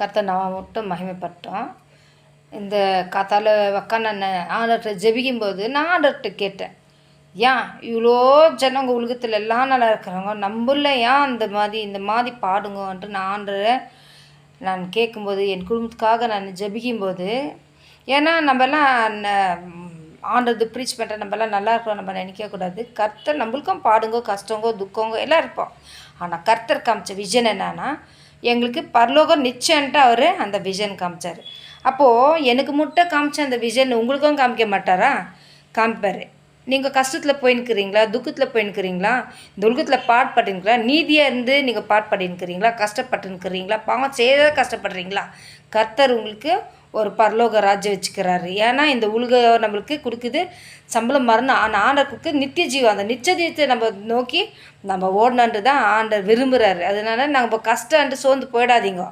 கர்த்தர் நாமம் மட்டும் மகிமைப்பட்டோம். இந்த காத்தால உக்காந்து நான் ஆண்டவர்கிட்ட ஜெபிக்கும்போது நான் ஆண்டவர்கிட்ட கேட்டேன், ஏன் இவ்வளோ ஜனங்க உலகத்தில் எல்லாம் நல்லா இருக்கிறாங்க, நம்மள ஏன் இந்த மாதிரி பாடுங்கன்ட்டு நான் கேட்கும்போது, என் குடும்பத்துக்காக நான் ஜெபிக்கும்போது, ஏன்னா நம்மலாம் ஆண்டது ப்ரீச் பண்ணுற நம்மலாம் நல்லா இருக்கிறோம் நம்ம நினைக்கக்கூடாது. கர்த்தர் நம்மளுக்கும் பாடுங்க, கஷ்டங்கோ துக்கங்கோ எல்லாம் இருப்போம். ஆனால் கர்த்தர் காமிச்ச விஷன் என்னன்னா, எங்களுக்கு பரலோகம் நிச்சயன்ட்டு அவர் அந்த விஷன் காமிச்சார். அப்போது எனக்கு மட்டும் காமிச்ச அந்த விஷன் உங்களுக்கும் காமிக்க மாட்டாரா? காமிப்பார். நீங்கள் கஷ்டத்தில் போயின்னுக்கிறீங்களா, துக்கத்தில் போயின்னுக்கிறீங்களா, இந்த உலகத்தில் பாடுபட்டுருங்களா, நீதியாக இருந்து நீங்கள் பாடுபட்டுருக்கிறீங்களா, கஷ்டப்பட்டுருக்கிறீங்களா, பாவம் செய்ய கஷ்டப்படுறீங்களா, கர்த்தர் உங்களுக்கு ஒரு பரலோக ராஜ்யம் வச்சுக்கிறாரு. ஏன்னா இந்த உலகம் நம்மளுக்கு கொடுக்குது சம்பளம் மரணம். ஆனால் ஆண்டவருக்கு நித்திய ஜீவம், அந்த நித்திய ஜீவத்தை நம்ம நோக்கி நம்ம ஓடணுன்ட்டு தான் ஆண்டவர் விரும்புகிறாரு. அதனால நம்ம கஷ்டம்ன்ட்டு சோர்ந்து போயிடாதீங்க.